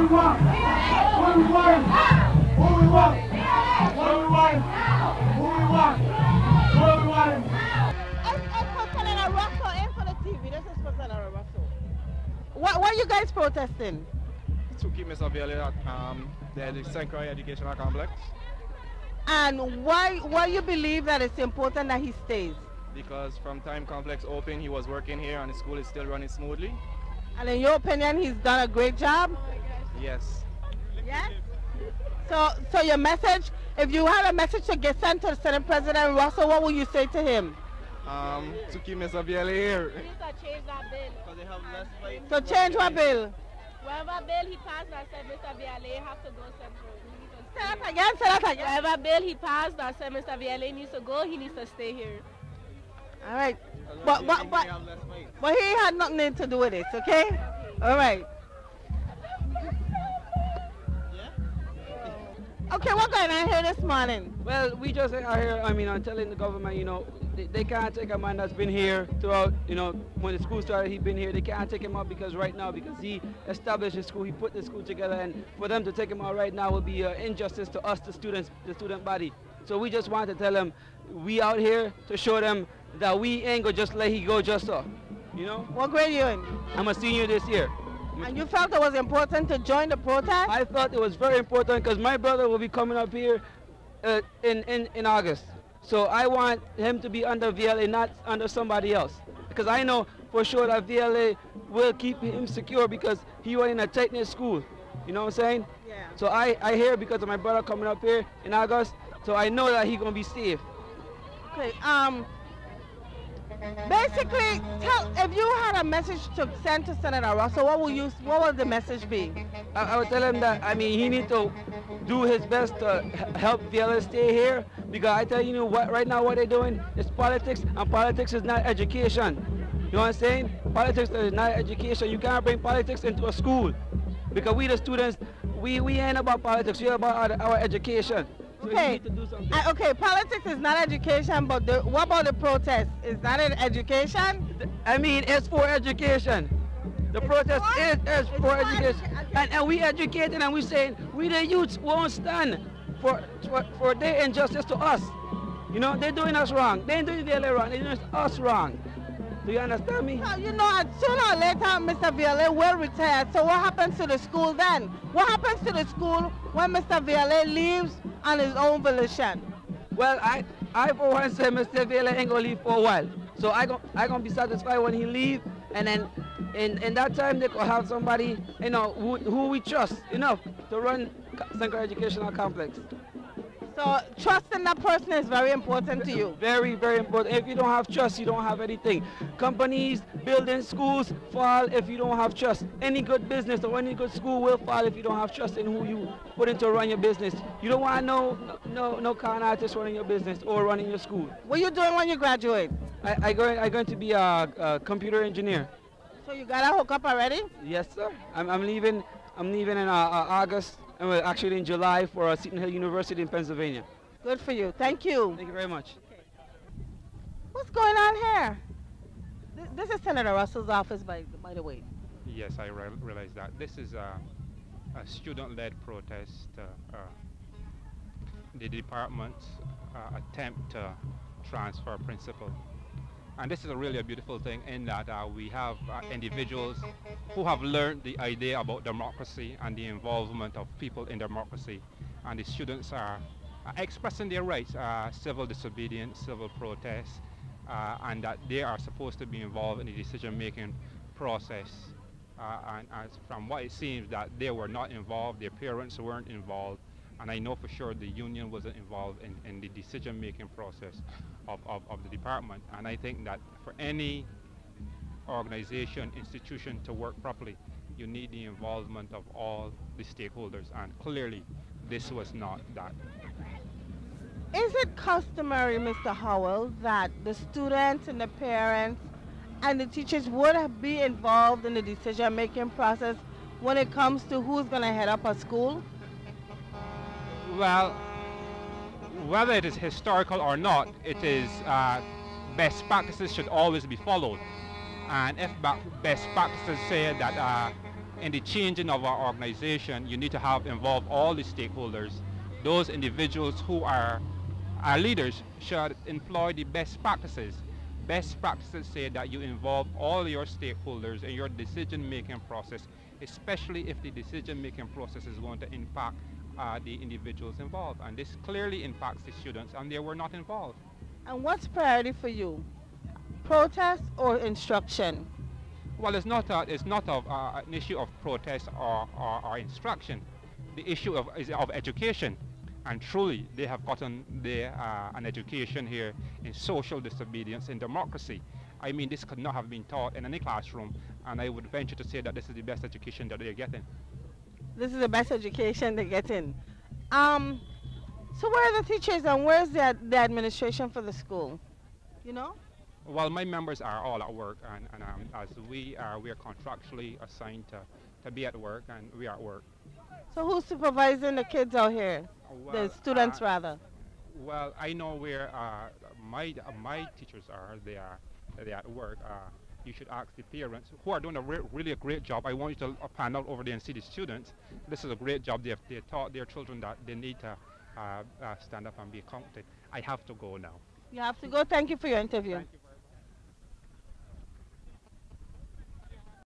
we want? What we want? What we want? What we want? What we want? What we want? It's for Senator Russell and for the TV. This is for Senator Russell. What are you guys protesting? To keep Mr. Bailey at the Sanctuary Educational Complex. And why you believe that it's important that he stays? Because from time complex open, he was working here and the school is still running smoothly. And in your opinion, he's done a great job? Yes. Yes? So your message, if you had a message to get sent to Senate President Russell, what would you say to him? To keep Mr. Bailey here. We need to change that bill. Because they have less fight. So change what bill? Whatever bill he passed that said Mr. Viale have to go central. Say that again. Whatever bill he passed that said Mr. Viale needs to go, he needs to stay here. All right. But he had nothing to do with it, okay? All right. Okay, what's going on here this morning? Well, we just are here, I'm telling the government, they can't take a man that's been here throughout, when the school started, he's been here. They can't take him out because he established the school, he put the school together, and for them to take him out right now would be an injustice to us, the students, the student body. So we just want to tell them, we out here to show them that we ain't gonna just let he go just so, What grade are you in? I'm a senior this year. And you felt it was important to join the protest? I felt it was very important because my brother will be coming up here in August. So I want him to be under VLA, not under somebody else. Because I know for sure that VLA will keep him secure because he was in a tight-knit school. You know what I'm saying? Yeah. So I hear because of my brother coming up here in August, so I know that he's going to be safe. Okay, basically, if you had a message to send to Senator Russell, what would the message be? I would tell him that, he need to do his best to help VLA stay here, because I tell you what, right now what they're doing is politics, and politics is not education. You know what I'm saying? Politics is not education. You can't bring politics into a school, because we the students, we ain't about politics, we're about our education. So okay. You need to do something. Okay, politics is not education, but what about the protest? Is that an education? It's for education. The protest is for education. And we educated and we saying, we the youths won't stand for their injustice to us. They're doing us wrong. They ain't doing VLA wrong, they're doing us wrong. Do you understand me? Sooner or later, Mr. Viale will retire. So what happens to the school then? What happens to the school when Mr. Viale leaves on his own volition? Well, I for one say Mr. Viale ain't gonna leave for a while. So I gonna be satisfied when he leave, and then in that time they could have somebody, who we trust enough to run Sanctuary Educational Complex. So trusting that person is very important to you. Very, very important. If you don't have trust, you don't have anything. Companies, buildings, schools fall if you don't have trust. Any good business or any good school will fall if you don't have trust in who you put in to run your business. You don't want no con artist running your business or running your school. What are you doing when you graduate? I'm going to be a computer engineer. So you got a hookup already? Yes, sir. I'm leaving in August. And we're actually in July for Seton Hill University in Pennsylvania. Good for you. Thank you. Thank you very much. Okay. What's going on here? This is Senator Russell's office, by the way. Yes, I realize that. This is a student-led protest. The department's attempt to transfer principal. And this is really a beautiful thing in that we have individuals who have learned the idea about democracy and the involvement of people in democracy. And the students are expressing their rights, civil disobedience, civil protest, and that they are supposed to be involved in the decision-making process. And from what it seems that they were not involved, their parents weren't involved, and I know for sure the union wasn't involved in the decision-making process of the department. And I think that for any organization, institution to work properly, you need the involvement of all the stakeholders, and clearly this was not that. Is it customary, Mr. Howell, that the students and the parents and the teachers would be involved in the decision-making process when it comes to who's going to head up a school? Well, whether it is historical or not, it is best practices should always be followed. And if best practices say that in the changing of our organization, you need to have involved all the stakeholders. Those individuals who are our leaders should employ the best practices. Best practices say that you involve all your stakeholders in your decision-making process, especially if the decision-making process is going to impact the individuals involved. And this clearly impacts the students, and they were not involved. And what's priority for you? Protest or instruction? Well, it's not an issue of protest or instruction. The issue is of education. And truly, they have gotten an education here in social disobedience and democracy. I mean, this could not have been taught in any classroom, and I would venture to say that this is the best education that they're getting. This is the best education they're getting. So where are the teachers and where's the administration for the school? You know? Well, my members are all at work, and as we are contractually assigned to be at work, and we are at work. So who's supervising the kids out here? Well, the students, rather. Well, I know where my teachers are. They are at work. You should ask the parents who are doing really a great job. I want you to pan out over there and see the students. This is a great job. They taught their children that they need to stand up and be counted. I have to go now. You have to go. Thank you for your interview. Thank you very much.